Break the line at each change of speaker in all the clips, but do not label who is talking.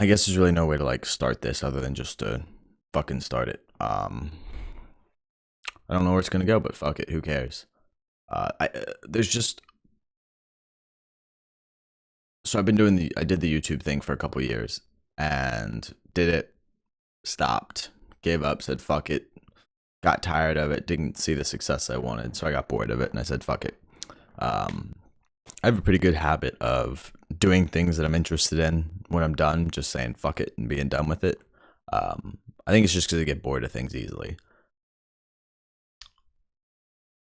I guess there's really no way to like start this other than just to fucking start it. I don't know where it's gonna go, but fuck it, who cares? There's just so I did the YouTube thing for a couple years and did it, stopped, gave up, said fuck it, got tired of it, didn't see the success I wanted, so I got bored of it and I said fuck it. Um, I have a pretty good habit of doing things that I'm interested in when I'm done, just saying fuck it and being done with it. I think it's just because I get bored of things easily.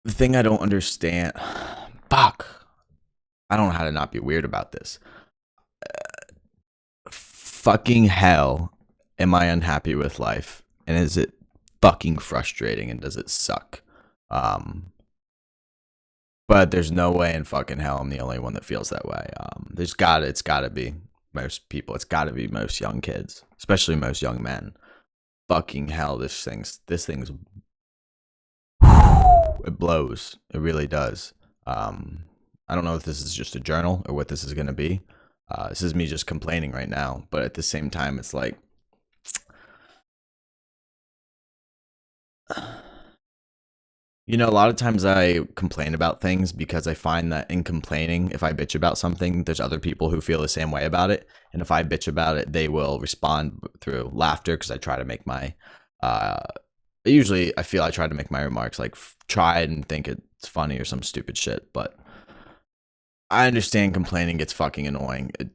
The thing I don't understand, fuck, I don't know how to not be weird about this. Fucking hell, am I unhappy with life? And is it fucking frustrating? And does it suck? Um, but there's no way in fucking hell I'm the only one that feels that way. It's gotta be most people. It's gotta be most young kids, especially most young men. Fucking hell, this thing's it blows. It really does. I don't know if this is just a journal or what this is gonna be. This is me just complaining right now, but at the same time, it's like a lot of times I complain about things because I find that in complaining, if I bitch about something, there's other people who feel the same way about it. And if I bitch about it, they will respond through laughter because I try to make my, usually I feel I try to make my remarks like try and think it's funny or some stupid shit. But I understand complaining gets fucking annoying. It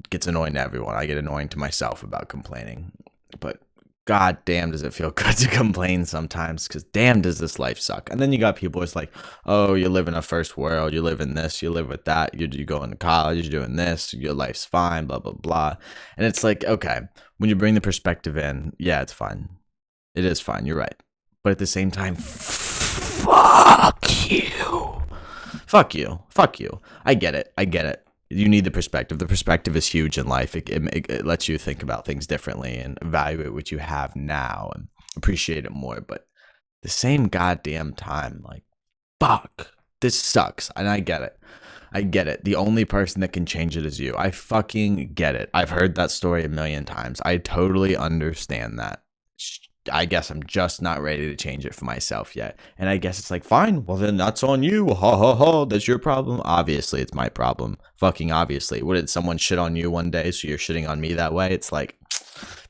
gets annoying to everyone. I get annoying to myself about complaining. But god damn does it feel good to complain sometimes, because damn does this life suck. And then you got people, it's like, oh, you live in a first world, you live in this, you live with that, you go into college, you're doing this, your life's fine, blah blah blah. And it's like, okay, when you bring the perspective in, yeah, it's fine, it is fine, you're right. But at the same time, fuck you, fuck you. I get it. You need the perspective. The perspective is huge in life. It lets you think about things differently and evaluate what you have now and appreciate it more. But the same goddamn time, like, fuck, this sucks. And I get it. I get it. The only person that can change it is you. I fucking get it. I've heard that story a million times. I totally understand that. I guess I'm just not ready to change it for myself yet. And I guess it's like, fine, well then that's on you. Ha ha ha, that's your problem. Obviously, it's my problem. Fucking obviously. What, did someone shit on you one day, so you're shitting on me that way? It's like,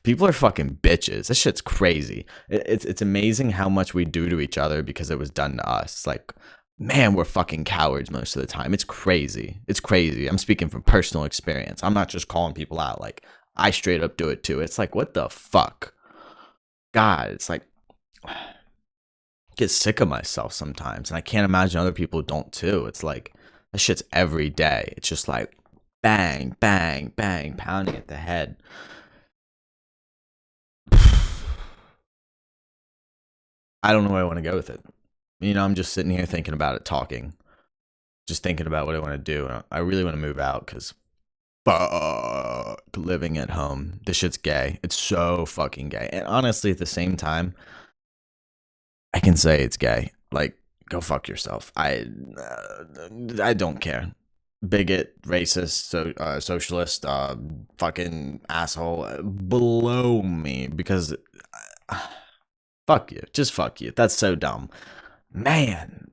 people are fucking bitches. This shit's crazy. It's amazing how much we do to each other because it was done to us. Like, man, we're fucking cowards most of the time. It's crazy. It's crazy. I'm speaking from personal experience. I'm not just calling people out. Like, I straight up do it too. It's like, what the fuck? God, it's like I get sick of myself sometimes, and I can't imagine other people don't too. It's like that shit's every day. It's just like bang, bang, bang, pounding at the head. I don't know where I want to go with it. I'm just sitting here thinking about it, talking, just thinking about what I want to do. And I really want to move out because fuck living at home. This shit's gay. It's so fucking gay. And honestly, at the same time, I can say it's gay. Like, go fuck yourself. I don't care. Bigot, racist, socialist, fucking asshole, below me because fuck you. Just fuck you. That's so dumb. Man,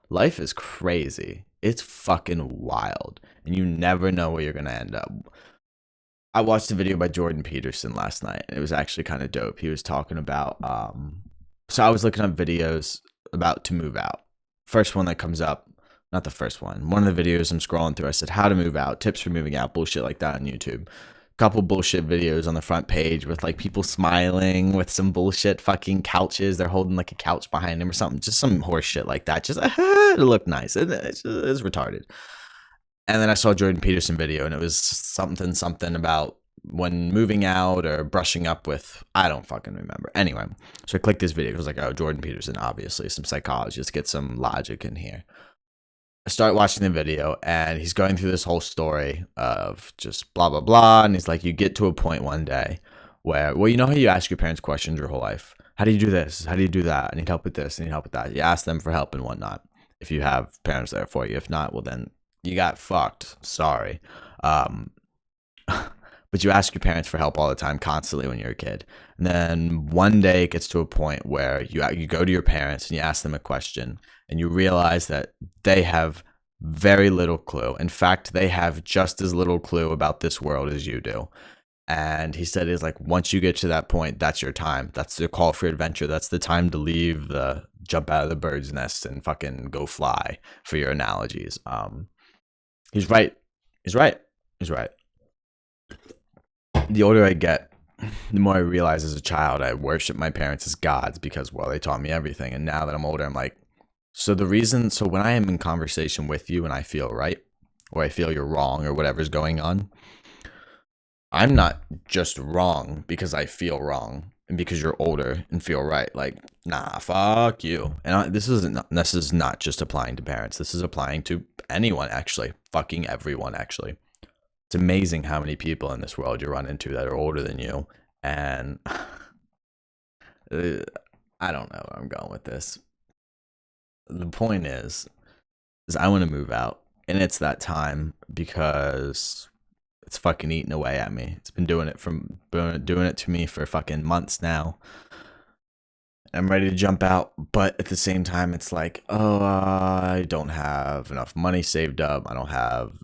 life is crazy. It's fucking wild. And you never know where you're going to end up. I watched a video by Jordan Peterson last night, and it was actually kind of dope. He was talking about, so I was looking up videos about to move out. First one that comes up, not the first one. One of the videos I'm scrolling through, I said, how to move out, tips for moving out, bullshit like that on YouTube. Couple bullshit videos on the front page with like people smiling with some bullshit fucking couches. They're holding like a couch behind them or something. Just some horse shit like that. Just it looked nice. It's retarded. And then I saw a Jordan Peterson video, and it was something about when moving out or brushing up with, I don't fucking remember. Anyway, so I clicked this video. It was like, oh, Jordan Peterson, obviously, some psychologist, get some logic in here. I start watching the video, and he's going through this whole story of just blah, blah, blah. And he's like, you get to a point one day where, well, you know how you ask your parents questions your whole life? How do you do this? How do you do that? I need help with this. I need help with that. You ask them for help and whatnot if you have parents there for you. If not, well, then you got fucked. Sorry. Um, but you ask your parents for help all the time, constantly when you're a kid. And then one day it gets to a point where you go to your parents and you ask them a question, and you realize that they have very little clue. In fact, they have just as little clue about this world as you do. And he said, "Is like once you get to that point, that's your time. That's the call for adventure. That's the time to leave the jump out of the bird's nest and fucking go fly." For your analogies, he's right. He's right. He's right. The older I get, the more I realize as a child I worship my parents as gods because, well, they taught me everything. And now that I'm older, I'm like, so when I am in conversation with you and I feel right, or I feel you're wrong, or whatever's going on, I'm not just wrong because I feel wrong and because you're older and feel right. Like, nah, fuck you. And this is not just applying to parents. This is applying to anyone, actually. Fucking everyone, actually. It's amazing how many people in this world you run into that are older than you. And I don't know where I'm going with this. The point is I want to move out. And it's that time because it's fucking eating away at me. It's been doing it to me for fucking months now. I'm ready to jump out, but at the same time, it's like, oh, I don't have enough money saved up. I don't have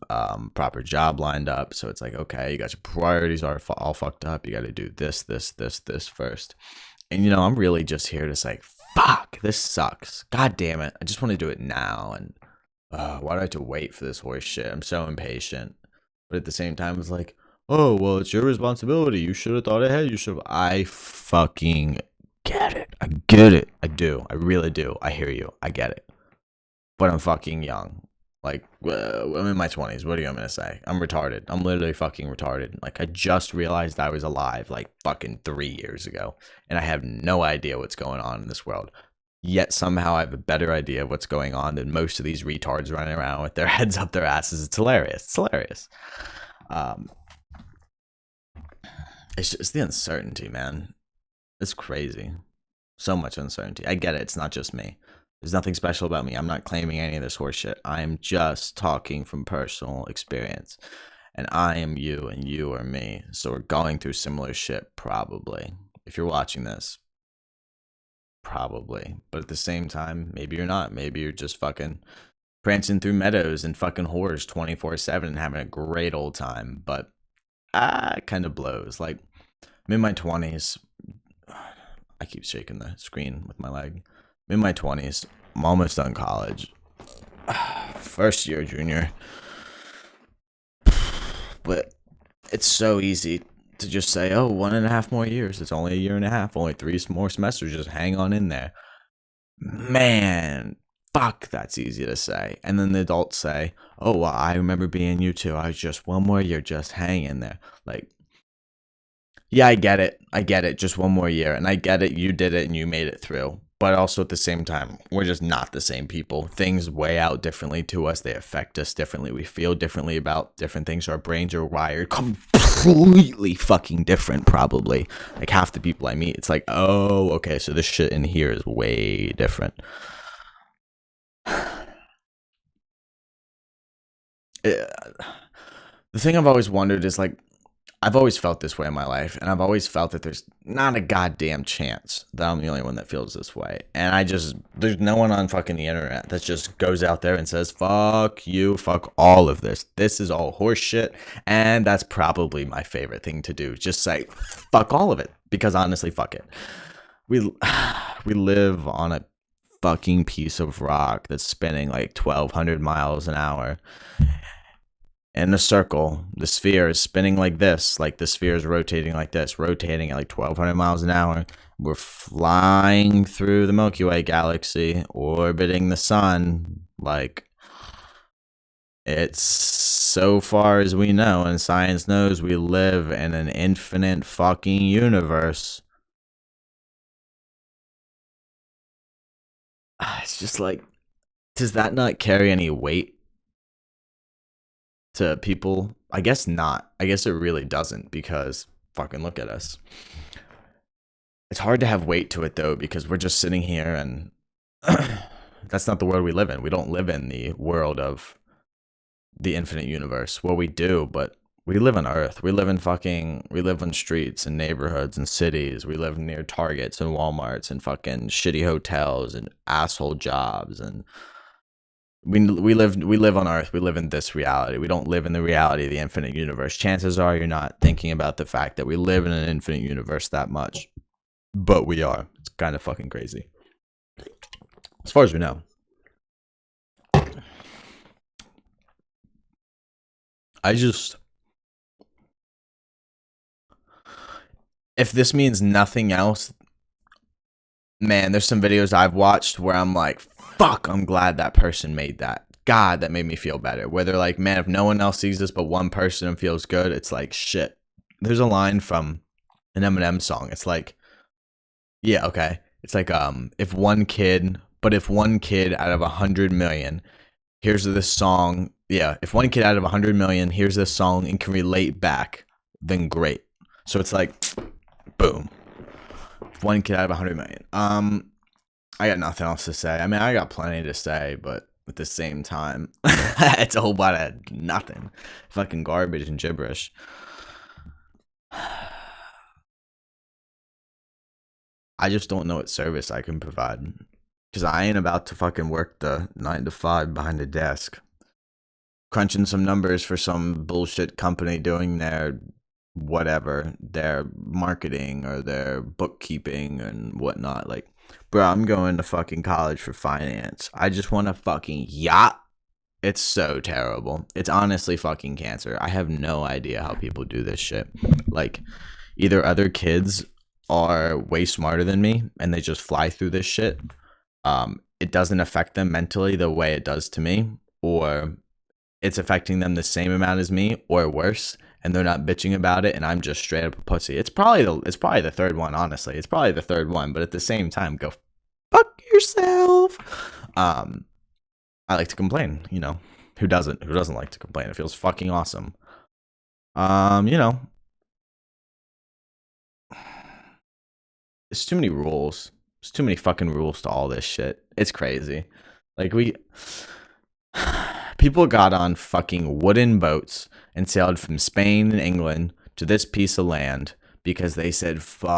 proper job lined up. So it's like, okay, you got your priorities are all fucked up. You got to do this first. And I'm really just here to say, fuck, this sucks. God damn it. I just want to do it now. And why do I have to wait for this horse shit? I'm so impatient. But at the same time, it's like, oh, well, it's your responsibility. You should have thought ahead. I fucking get it. I get it. I do. I really do. I hear you. I get it. But I'm fucking young. Like, I'm in my 20s. What are you going to say? I'm retarded. I'm literally fucking retarded. Like, I just realized I was alive like fucking 3 years ago. And I have no idea what's going on in this world. Yet somehow I have a better idea of what's going on than most of these retards running around with their heads up their asses. It's hilarious. It's hilarious. It's just the uncertainty, man. It's crazy. So much uncertainty. I get it. It's not just me. There's nothing special about me. I'm not claiming any of this horse shit. I'm just talking from personal experience. And I am you and you are me. So we're going through similar shit, probably. If you're watching this, probably. But at the same time, maybe you're not. Maybe you're just fucking prancing through meadows and fucking whores 24/7 and having a great old time. But it kind of blows. Like, I'm in my 20s. I keep shaking the screen with my leg. I'm in my 20s. I'm almost done college. First year junior. But it's so easy to just say, oh, 1.5 more years. It's only a year and a half. Only 3 more semesters. Just hang on in there. Man, fuck, that's easy to say. And then the adults say, oh, well, I remember being you too. I was just 1 more year. Just hang in there. Like, yeah, I get it. I get it. Just 1 more year. And I get it. You did it and you made it through. But also at the same time, we're just not the same people. Things weigh out differently to us. They affect us differently. We feel differently about different things. Our brains are wired completely fucking different, probably. Like half the people I meet, it's like, oh, okay, so this shit in here is way different. The thing I've always wondered is like, I've always felt this way in my life, and I've always felt that there's not a goddamn chance that I'm the only one that feels this way. And there's no one on fucking the internet that just goes out there and says, fuck you, fuck all of this. This is all horse shit. And that's probably my favorite thing to do. Just say, fuck all of it. Because honestly, fuck it. We live on a fucking piece of rock that's spinning like 1,200 miles an hour. In a circle, the sphere is spinning like this, like the sphere is rotating like this, rotating at like 1,200 miles an hour. We're flying through the Milky Way galaxy, orbiting the sun. Like, it's so far as we know, and science knows we live in an infinite fucking universe. It's just like, does that not carry any weight to people? I guess not. I guess it really doesn't, because fucking look at us. It's hard to have weight to it though, because we're just sitting here and that's not the world we live in. We don't live in the world of the infinite universe. Well, we do, but we live on Earth. We live on streets and neighborhoods and cities. We live near Targets and Walmarts and fucking shitty hotels and asshole jobs, and we live on Earth. We live in this reality. We don't live in the reality of the infinite universe. Chances are you're not thinking about the fact that we live in an infinite universe that much, but we are. It's kind of fucking crazy, as far as we know. If this means nothing else, man, there's some videos I've watched where I'm like, fuck, I'm glad that person made that. God, that made me feel better. Where they're like, man, if no one else sees this but one person feels good, it's like, shit. There's a line from an Eminem song. It's like, yeah, okay. It's like, if one kid out of 100 million here's this song, yeah, if one kid out of 100 million hears this song and can relate back, then great. So it's like, boom. One kid out of 100 million. I got nothing else to say. I mean, I got plenty to say, but at the same time, it's a whole lot of nothing. Fucking garbage and gibberish. I just don't know what service I can provide. Because I ain't about to fucking work the 9 to 5 behind a desk, crunching some numbers for some bullshit company doing their whatever, their marketing or their bookkeeping and whatnot. Like, bro, I'm going to fucking college for finance. I just want a fucking yacht. It's so terrible. It's honestly fucking cancer. I have no idea how people do this shit. Like, either other kids are way smarter than me and they just fly through this shit. It doesn't affect them mentally the way it does to me, or it's affecting them the same amount as me or worse, and they're not bitching about it, and I'm just straight up a pussy. It's probably the third one, honestly. It's probably the third one, but at the same time, go fuck yourself. I like to complain, you know. Who doesn't? Who doesn't like to complain? It feels fucking awesome. You know. There's too many rules. There's too many fucking rules to all this shit. It's crazy. Like, people got on fucking wooden boats and sailed from Spain and England to this piece of land because they said, fuck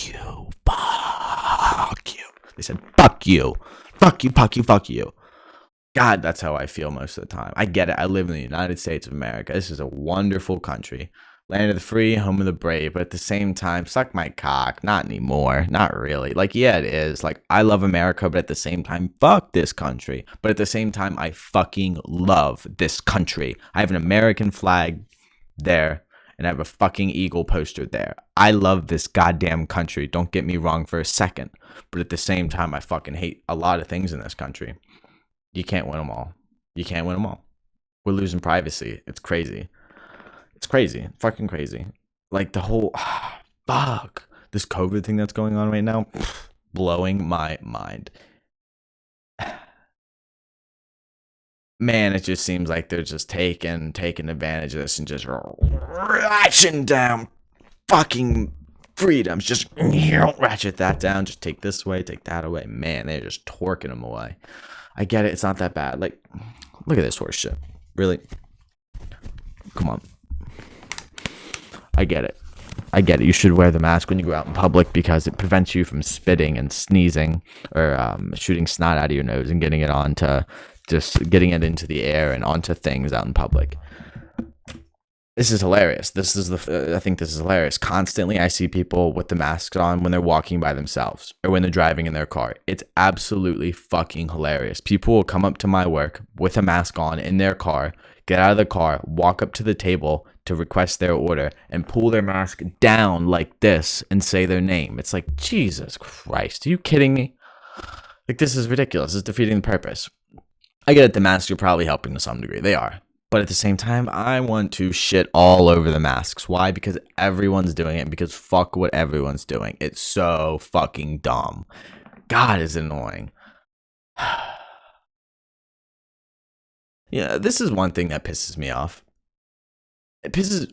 you, fuck you. They said, fuck you, fuck you, fuck you, fuck you. God, that's how I feel most of the time. I get it. I live in the United States of America. This is a wonderful country. Land of the free, home of the brave, but at the same time, suck my cock. Not anymore. Not really. Like, yeah, it is. Like, I love America, but at the same time, fuck this country. But at the same time, I fucking love this country. I have an American flag there, and I have a fucking eagle poster there. I love this goddamn country. Don't get me wrong for a second. But at the same time, I fucking hate a lot of things in this country. You can't win them all. You can't win them all. We're losing privacy. It's crazy. It's crazy. Fucking crazy. Like, the whole fuck. This COVID thing that's going on right now, blowing my mind. Man, it just seems like they're just taking advantage of this and just ratcheting down fucking freedoms. Just ratchet that down. Just take this away, take that away. Man, they're just torquing them away. I get it. It's not that bad. Like, look at this horse shit. Really? Come on. I get it. I get it. You should wear the mask when you go out in public because it prevents you from spitting and sneezing or shooting snot out of your nose and getting it into the air and onto things out in public. This is hilarious. I think this is hilarious. Constantly, I see people with the masks on when they're walking by themselves or when they're driving in their car. It's absolutely fucking hilarious. People will come up to my work with a mask on in their car, get out of the car, walk up to the table to request their order, and pull their mask down like this and say their name. It's like, Jesus Christ, are you kidding me? Like, this is ridiculous. It's defeating the purpose. I get it, the masks are probably helping to some degree. They are. But at the same time, I want to shit all over the masks. Why? Because everyone's doing it. Because fuck what everyone's doing. It's so fucking dumb. God, is it annoying. Yeah, this is one thing that pisses me off. It pisses...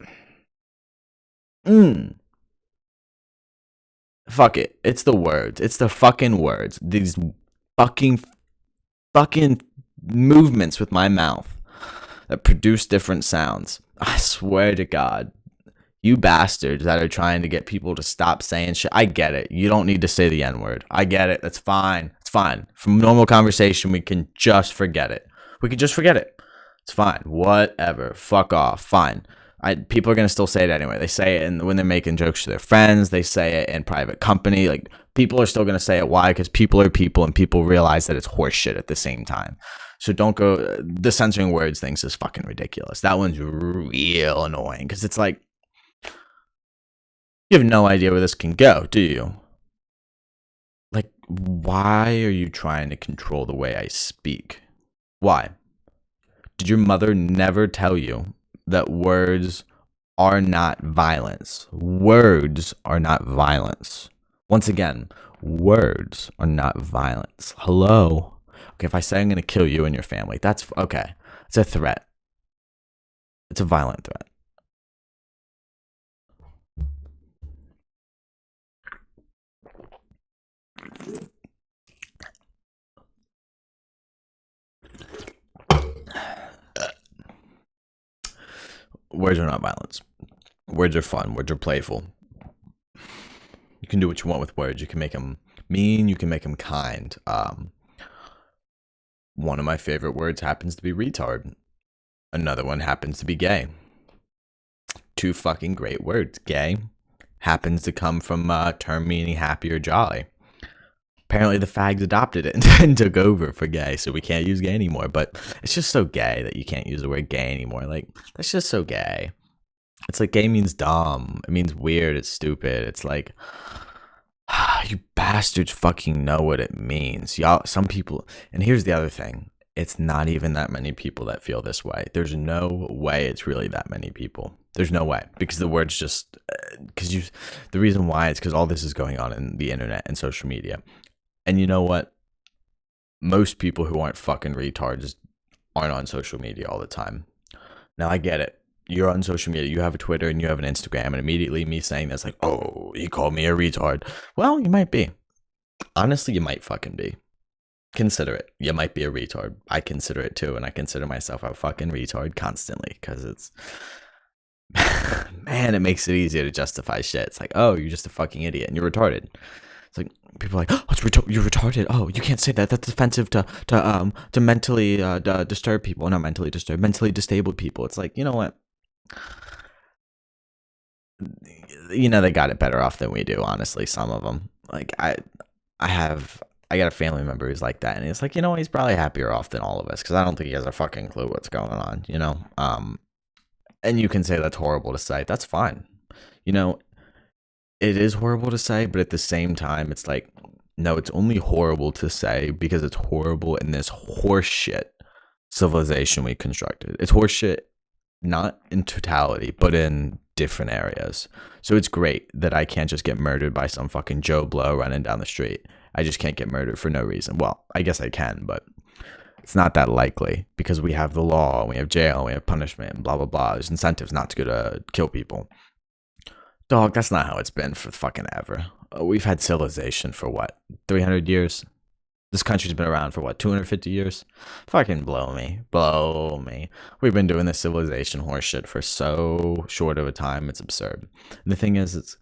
Fuck it. It's the words. It's the fucking words. These fucking movements with my mouth that produce different sounds. I swear to God, you bastards that are trying to get people to stop saying shit. I get it. You don't need to say the N-word. I get it. That's fine. It's fine. From normal conversation, we can just forget it. We can just forget it. It's fine. Whatever. Fuck off. Fine. People are going to still say it anyway. They say it when they're making jokes to their friends. They say it in private company. Like, people are still going to say it. Why? Because people are people, and people realize that it's horseshit at the same time. So don't go... The censoring words things is fucking ridiculous. That one's real annoying, because it's like, you have no idea where this can go, do you? Like, why are you trying to control the way I speak? Why? Did your mother never tell you that words are not violence? Words are not violence. Once again, words are not violence. Hello? Okay, if I say I'm going to kill you and your family, that's okay. It's a threat. It's a violent threat. Words are not violence. Words are fun. Words are playful. You can do what you want with words. You can make them mean. You can make them kind. One of my favorite words happens to be retard. Another one happens to be gay. Two fucking great words. Gay happens to come from a term meaning happy or jolly. Apparently the fags adopted it and took over for gay, so we can't use gay anymore. But it's just so gay that you can't use the word gay anymore. Like, that's just so gay. It's like gay means dumb. It means weird. It's stupid. It's like, you bastards fucking know what it means. Y'all, some people, and here's the other thing. It's not even that many people that feel this way. There's no way it's really that many people. There's no way, because the word's just, the reason why is because all this is going on in the internet and social media. And you know what? Most people who aren't fucking retards aren't on social media all the time. Now, I get it. You're on social media. You have a Twitter and you have an Instagram. And immediately me saying that's like, oh, he called me a retard. Well, you might be. Honestly, you might fucking be. Consider it. You might be a retard. I consider it too. And I consider myself a fucking retard constantly, because it's... Man, it makes it easier to justify shit. It's like, oh, you're just a fucking idiot and you're retarded. It's like, people are like, oh, you're retarded. Oh, you can't say that. That's offensive to mentally disturbed people. Not mentally disturbed, mentally disabled people. It's like, you know what? You know, they got it better off than we do, honestly, some of them. Like, I got a family member who's like that, and it's like, you know what? He's probably happier off than all of us, because I don't think he has a fucking clue what's going on, you know? And you can say that's horrible to say. That's fine. You know, it is horrible to say, but at the same time, it's like, no, it's only horrible to say because it's horrible in this horseshit civilization we constructed. It's horseshit, not in totality, but in different areas. So it's great that I can't just get murdered by some fucking Joe Blow running down the street. I just can't get murdered for no reason. Well, I guess I can, but it's not that likely, because we have the law, we have jail, we have punishment, and blah, blah, blah. There's incentives not to go to kill people. Dog, that's not how it's been for fucking ever. We've had civilization for what, 300 years? This country's been around for what, 250 years? Fucking blow me. Blow me. We've been doing this civilization horseshit for so short of a time, it's absurd. And the thing is,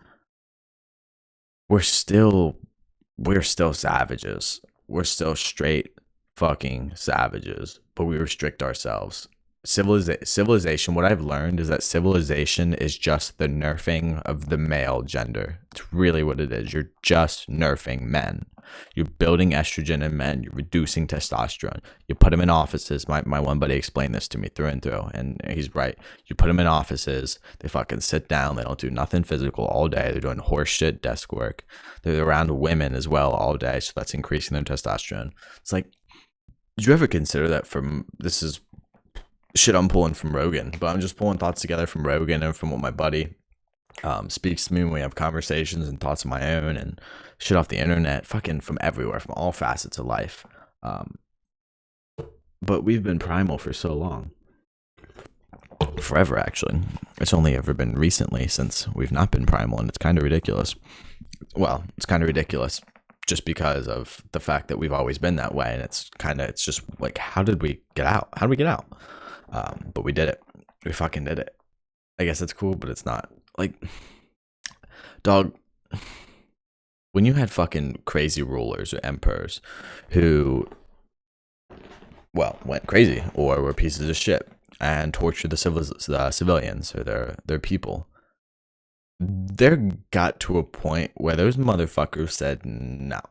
we're still savages. We're still straight fucking savages, but we restrict ourselves. Civilization, what I've learned is that civilization is just the nerfing of the male gender. It's really what it is. You're just nerfing men. You're building estrogen in men. You're reducing testosterone. You put them in offices. My one buddy explained this to me through and through, and he's right. You put them in offices. They fucking sit down. They don't do nothing physical all day. They're doing horseshit desk work. They're around women as well all day, so that's increasing their testosterone. It's like, did you ever consider that this is shit I'm pulling from Rogan, but I'm just pulling thoughts together from Rogan and from what my buddy speaks to me when we have conversations, and thoughts of my own and shit off the internet, fucking from everywhere, from all facets of life. But we've been primal for so long. Forever, actually. It's only ever been recently since we've not been primal, and it's kind of ridiculous. Well, it's kind of ridiculous. just because of the fact that we've always been that way. And it's just like, how did we get out? How did we get out? But we did it. We fucking did it. I guess it's cool, but it's not. Like, dog, when you had fucking crazy rulers or emperors who, well, went crazy or were pieces of shit and tortured the civilians or their people, there got to a point where those motherfuckers said no.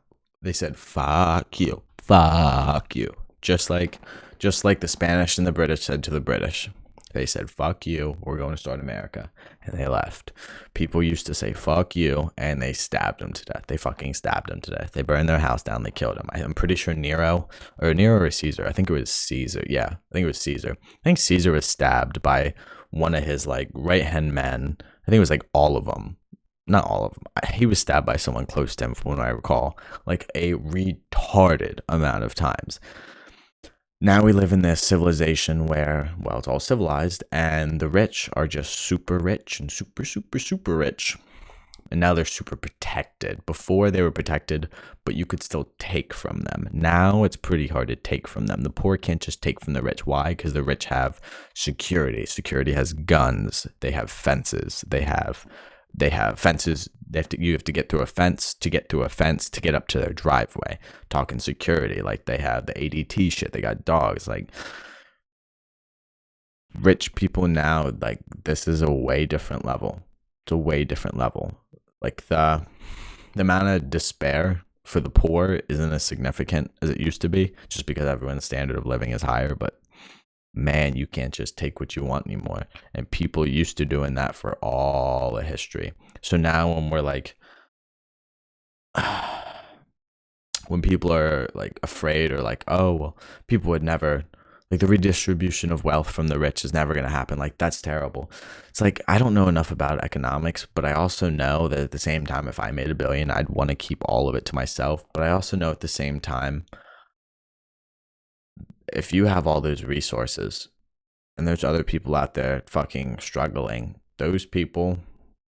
They said fuck you, fuck you. Just like the Spanish and the British said to the British. They said fuck you, we're going to start America, and they left. People used to say fuck you, and they stabbed them to death. They fucking stabbed them to death. They burned their house down. They killed him. I'm pretty sure Nero or Caesar. I think it was Caesar. Yeah, I think it was Caesar. I think Caesar was stabbed by one of his like right hand men. I think it was like all of them. Not all of them. He was stabbed by someone close to him, from what I recall, like a retarded amount of times. Now we live in this civilization where, well, it's all civilized, and the rich are just super rich and super, super, super rich. And now they're super protected. Before they were protected, but you could still take from them. Now it's pretty hard to take from them. The poor can't just take from the rich. Why? Because the rich have security. Security has guns. They have fences. They have fences. You have to get through a fence to get through a fence to get up to their driveway. Talking security, like they have the ADT shit. They got dogs. Like, rich people now, like, this is a way different level. It's a way different level. Like, the amount of despair for the poor isn't as significant as it used to be, just because everyone's standard of living is higher. But man, you can't just take what you want anymore. And people used to doing that for all of history. So now when we're like, when people are like afraid or like, oh, well, people would never, like, the redistribution of wealth from the rich is never going to happen. Like, that's terrible. It's like, I don't know enough about economics, but I also know that at the same time, if I made $1 billion, I'd want to keep all of it to myself. But I also know at the same time, if you have all those resources and there's other people out there fucking struggling, those people,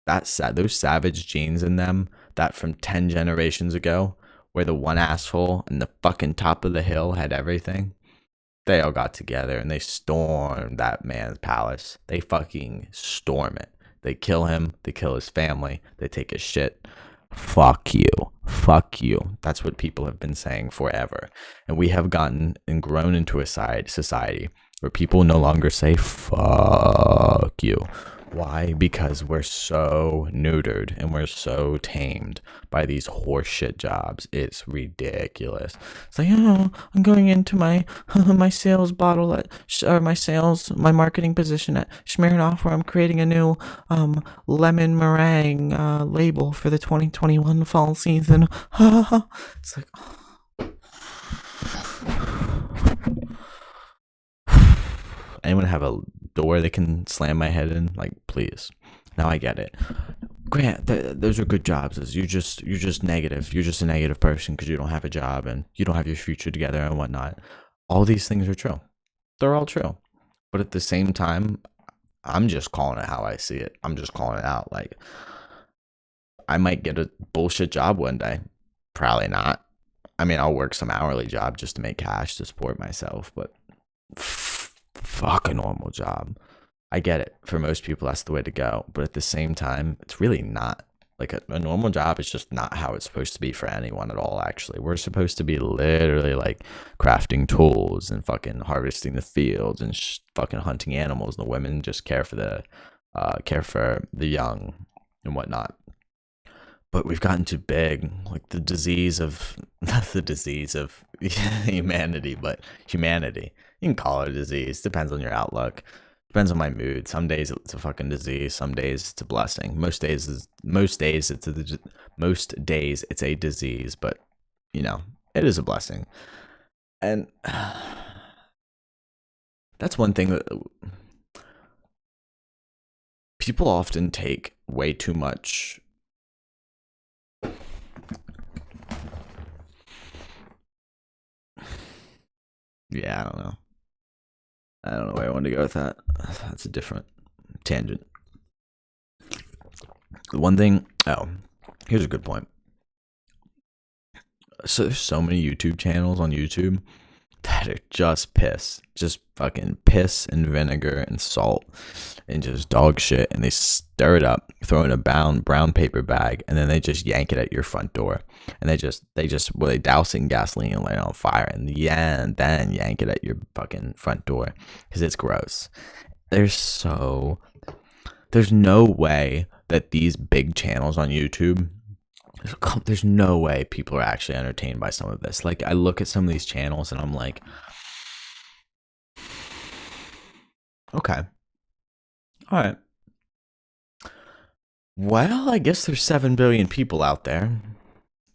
those savage genes in them that from 10 generations ago, where the one asshole in the fucking top of the hill had everything, they all got together and they stormed that man's palace. They fucking storm it. They kill him. They kill his family. They take his shit. Fuck you. Fuck you. That's what people have been saying forever. And we have gotten and grown into a society where people no longer say fuck you. Why? Because we're so neutered and we're so tamed by these horseshit jobs. It's ridiculous. It's like, oh, I'm going into my my sales bottle at, or my marketing position at Smirnoff, where I'm creating a new lemon meringue label for the 2021 fall season. It's like, anyone have a door they can slam my head in? Like, please. Now I get it. Grant, those are good jobs. You're just negative. You're just a negative person because you don't have a job and you don't have your future together and whatnot. All these things are true. They're all true. But at the same time, I'm just calling it how I see it. I'm just calling it out. Like, I might get a bullshit job one day. Probably not. I mean, I'll work some hourly job just to make cash to support myself, but fuck a normal job. I get it. For most people, that's the way to go. But at the same time, it's really not. Like, a normal job is just not how it's supposed to be for anyone at all, actually. We're supposed to be literally, like, crafting tools and fucking harvesting the fields and fucking hunting animals. The women just care for the young and whatnot. But we've gotten too big. Like, the disease of, not the disease of humanity, but humanity. You can call it a disease. Depends on your outlook. Depends on my mood. Some days it's a fucking disease. Some days it's a blessing. Most days it's a disease, but you know, it is a blessing. And that's one thing that people often take way too much. Yeah, I don't know. I don't know where I want to go with that. That's a different tangent. The one thing, here's a good point. So there's so many YouTube channels on YouTube that are just piss, just fucking piss and vinegar and salt and just dog shit, and they stir it up, throw it in a brown paper bag, and then they just yank it at your front door, and they douse it in gasoline and light it on fire, and then yank it at your fucking front door because it's gross. There's no way that these big channels on YouTube, there's no way people are actually entertained by some of this. Like, I look at some of these channels and I'm like, okay, all right, well, I guess there's 7 billion people out there,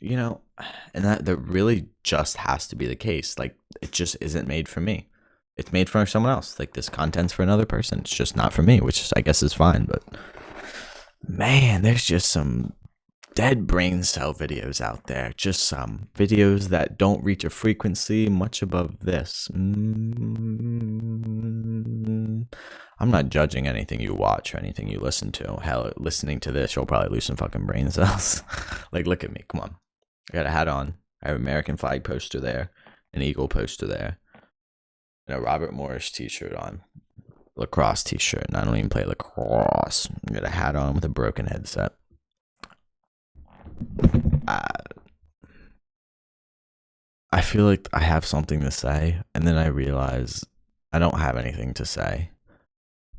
you know, and that really just has to be the case. Like, it just isn't made for me. It's made for someone else. Like, this content's for another person. It's just not for me, which I guess is fine. But man, there's just some dead brain cell videos out there. Just some videos that don't reach a frequency much above this. I'm not judging anything you watch or anything you listen to. Hell, listening to this, you'll probably lose some fucking brain cells. Like, look at me. Come on. I got a hat on. I have an American flag poster there, an eagle poster there, and a Robert Morris t-shirt on. Lacrosse t-shirt, and I don't even play lacrosse. I got a hat on with a broken headset. I feel like I have something to say, and then I realize I don't have anything to say.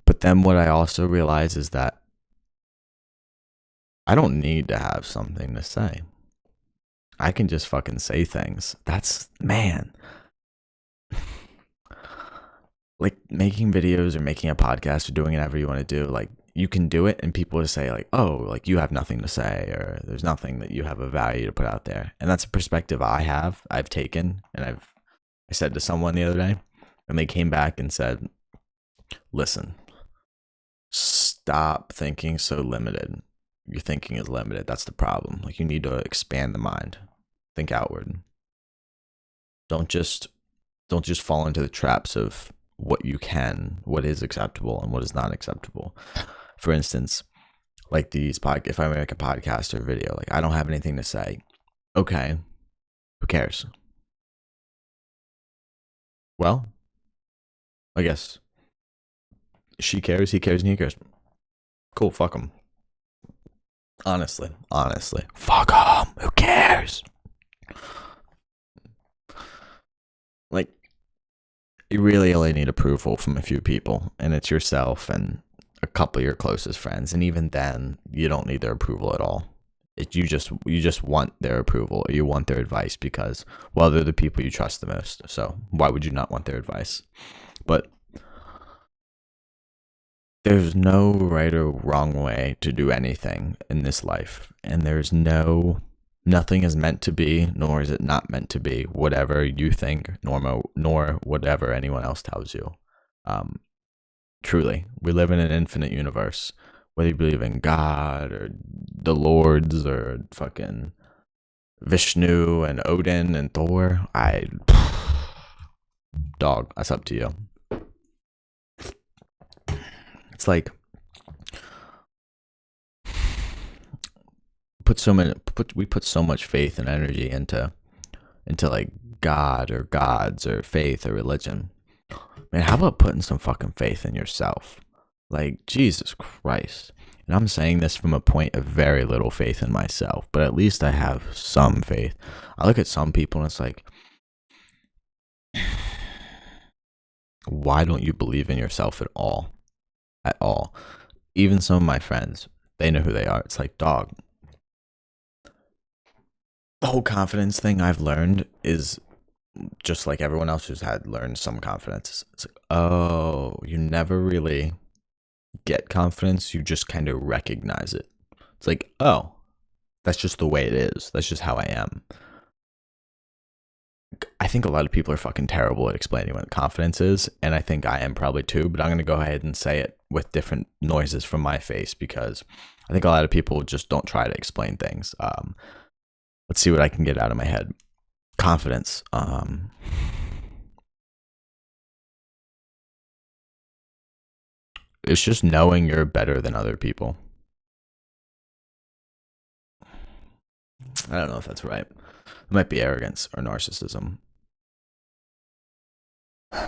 But then what I also realize is that I don't need to have something to say. I can just fucking say things. That's, man. Like, making videos or making a podcast or doing whatever you want to do, like, you can do it and people will say, like, oh, like, you have nothing to say, or there's nothing that you have a value to put out there. And that's a perspective I've taken, and I said to someone the other day, and they came back and said, listen, stop thinking so limited. Your thinking is limited. That's the problem. Like, you need to expand the mind. Think outward. Don't just fall into the traps of what is acceptable and what is not acceptable. For instance, like if I make a podcast or video, like, I don't have anything to say. Okay, who cares? Well, I guess she cares, he cares, and he cares. Cool, fuck him. Honestly, fuck him. Who cares? Like, you really only need approval from a few people, and it's yourself and a couple of your closest friends, and even then, you don't need their approval at all. You just want their approval, or you want their advice because, well, they're the people you trust the most. So why would you not want their advice? But there's no right or wrong way to do anything in this life, and there's nothing is meant to be, nor is it not meant to be, whatever you think, nor whatever anyone else tells you. Truly, we live in an infinite universe. Whether you believe in God or the Lords or fucking Vishnu and Odin and Thor, dog, that's up to you. It's like, we put so much faith and energy into like God or gods or faith or religion. Man, how about putting some fucking faith in yourself? Like, Jesus Christ. And I'm saying this from a point of very little faith in myself, but at least I have some faith. I look at some people and it's like, why don't you believe in yourself at all? At all. Even some of my friends, they know who they are. It's like, dog, the whole confidence thing I've learned is just like everyone else who's had learned some confidence. It's like, oh, you never really get confidence, you just kind of recognize it. It's like, oh, that's just the way it is. That's just how I am. I think a lot of people are fucking terrible at explaining what confidence is, and I think I am probably too, but I'm going to go ahead and say it with different noises from my face because I think a lot of people just don't try to explain things. Let's see what I can get out of my head. Confidence. It's just knowing you're better than other people. I don't know if that's right. It might be arrogance or narcissism. It's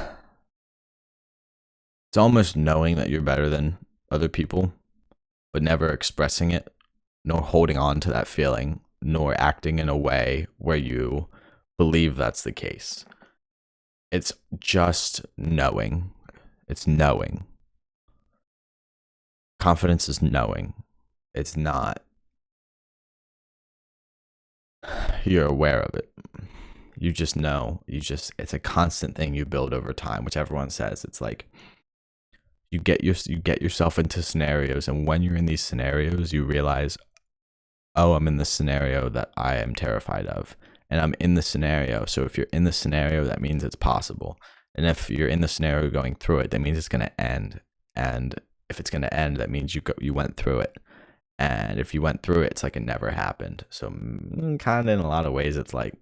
almost knowing that you're better than other people, but never expressing it, nor holding on to that feeling, nor acting in a way where you believe that's the case. It's just knowing. It's knowing. Confidence is knowing. It's not you're aware of it. You just know. It's a constant thing you build over time, which everyone says. It's like you get yourself into scenarios, and when you're in these scenarios, you realize, oh, I'm in the scenario that I am terrified of. And I'm in the scenario. So if you're in the scenario, that means it's possible. And if you're in the scenario going through it, that means it's going to end. And if it's going to end, that means you went through it. And if you went through it, it's like it never happened. So kind of in a lot of ways, it's like,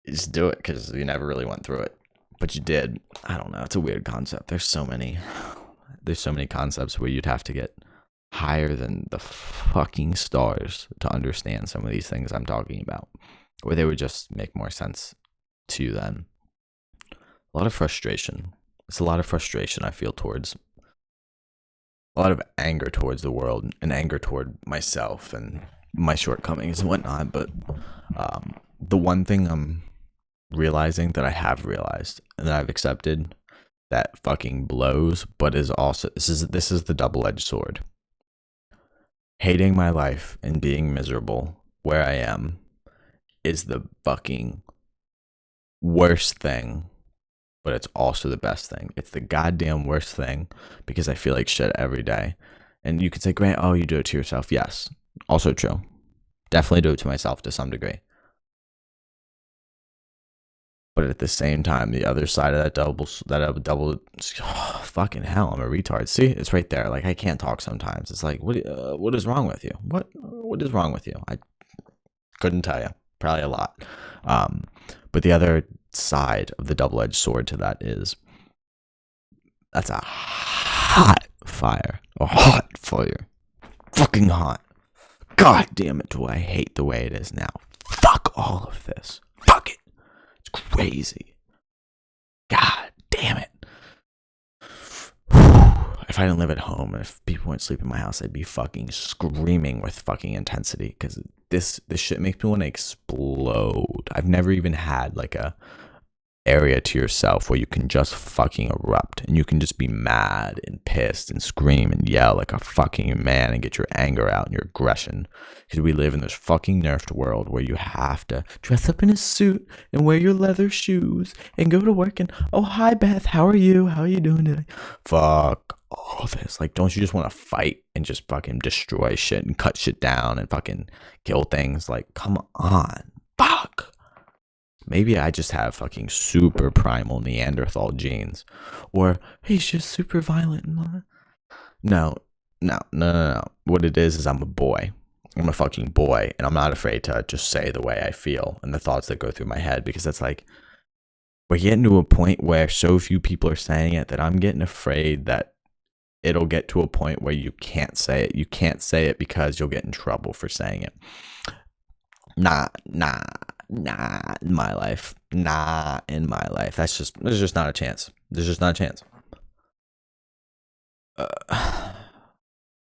just do it because you never really went through it. But you did. I don't know. It's a weird concept. There's so many concepts where you'd have to get higher than the fucking stars to understand some of these things I'm talking about, or they would just make more sense to you then. A lot of frustration. It's a lot of frustration I feel towards, a lot of anger towards the world and anger toward myself and my shortcomings and whatnot. But the one thing I'm realizing that I have realized and that I've accepted that fucking blows, but is also, this is the double-edged sword. Hating my life and being miserable where I am is the fucking worst thing, but it's also the best thing. It's the goddamn worst thing because I feel like shit every day. And you could say, Grant, oh, you do it to yourself. Yes, also true. Definitely do it to myself to some degree. But at the same time, the other side of that double, oh, fucking hell, I'm a retard. See, it's right there. Like, I can't talk sometimes. It's like, what is wrong with you? What is wrong with you? I couldn't tell you. Probably a lot. But the other side of the double-edged sword to that is, that's a hot fire. A hot fire. Fucking hot. God damn it, do I hate the way it is now. Fuck all of this. Fuck it. Crazy. God damn it. If I didn't live at home and if people wouldn't sleep in my house, I'd be fucking screaming with fucking intensity because this shit makes me want to explode. I've never even had like a area to yourself where you can just fucking erupt and you can just be mad and pissed and scream and yell like a fucking man and get your anger out and your aggression, because we live in this fucking nerfed world where you have to dress up in a suit and wear your leather shoes and go to work and, oh, hi Beth, how are you doing today? Fuck all this. Like, don't you just want to fight and just fucking destroy shit and cut shit down and fucking kill things? Like, come on. Fuck. Maybe I just have fucking super primal Neanderthal genes. Or he's just super violent. No. What it is I'm a boy. I'm a fucking boy. And I'm not afraid to just say the way I feel and the thoughts that go through my head. Because that's like, we're getting to a point where so few people are saying it that I'm getting afraid that it'll get to a point where you can't say it. You can't say it because you'll get in trouble for saying it. Nah, in my life. There's just not a chance.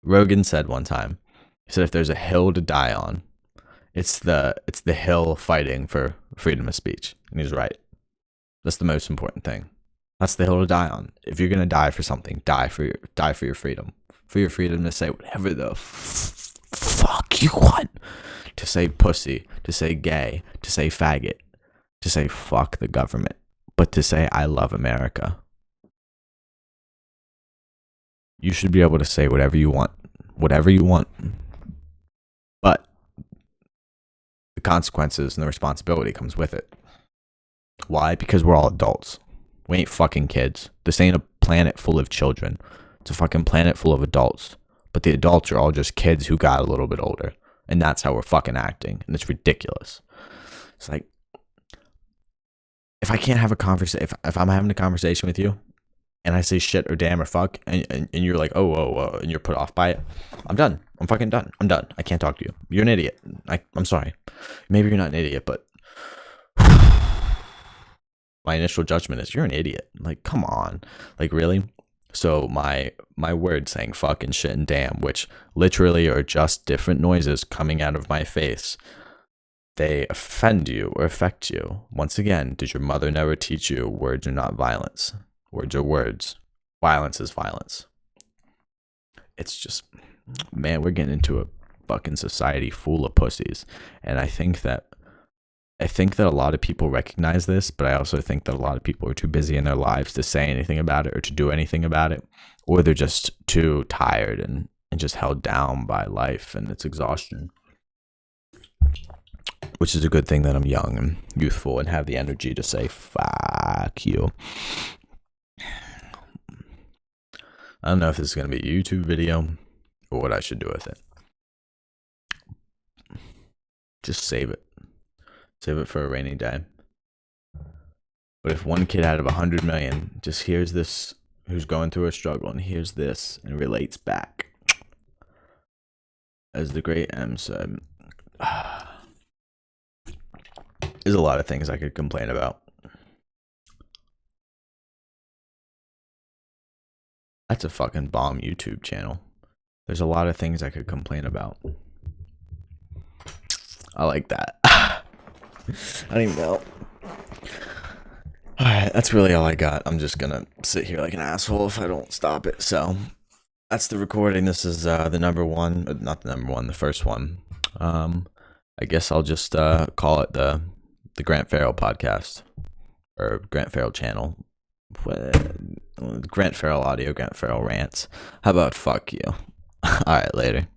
Rogan said one time, he said, if there's a hill to die on, it's the hill fighting for freedom of speech. And he's right. That's the most important thing. That's the hill to die on. If you're gonna die for something, die for your freedom. For your freedom to say whatever the fuck you want. To say pussy, to say gay, to say faggot, to say fuck the government, but to say I love America. You should be able to say whatever you want. But the consequences and the responsibility comes with it. Why? Because we're all adults. We ain't fucking kids. This ain't a planet full of children. It's a fucking planet full of adults. But the adults are all just kids who got a little bit older. And that's how we're fucking acting. And it's ridiculous. It's like, if I can't have a conversation, if I'm having a conversation with you and I say shit or damn or fuck and you're like, oh, and you're put off by it, I'm done. I'm fucking done. I'm done. I can't talk to you. You're an idiot. I'm sorry. Maybe you're not an idiot, but my initial judgment is you're an idiot. Like, come on. Like, really? So my words saying fuck and shit and damn, which literally are just different noises coming out of my face, they offend you or affect you. Once again, did your mother never teach you words are not violence? Words are words. Violence is violence. It's just, man, we're getting into a fucking society full of pussies. And I think that a lot of people recognize this, but I also think that a lot of people are too busy in their lives to say anything about it or to do anything about it, or they're just too tired and just held down by life and its exhaustion. Which is a good thing that I'm young and youthful and have the energy to say fuck you. I don't know if this is going to be a YouTube video or what I should do with it. Just save it. Save it for a rainy day. But if one kid out of 100 million just hears this, who's going through a struggle, and hears this and relates back, as the great M said, there's a lot of things I could complain about. That's a fucking bomb YouTube channel. There's a lot of things I could complain about. I like that. I don't even know. Alright, that's really all I got. I'm just gonna sit here like an asshole if I don't stop it. So, that's the recording. This is the number one, not the number one, the first one. I guess I'll just call it the Grant Farrell podcast, or Grant Farrell channel. Grant Farrell audio, Grant Farrell rants. How about fuck you? Alright, later.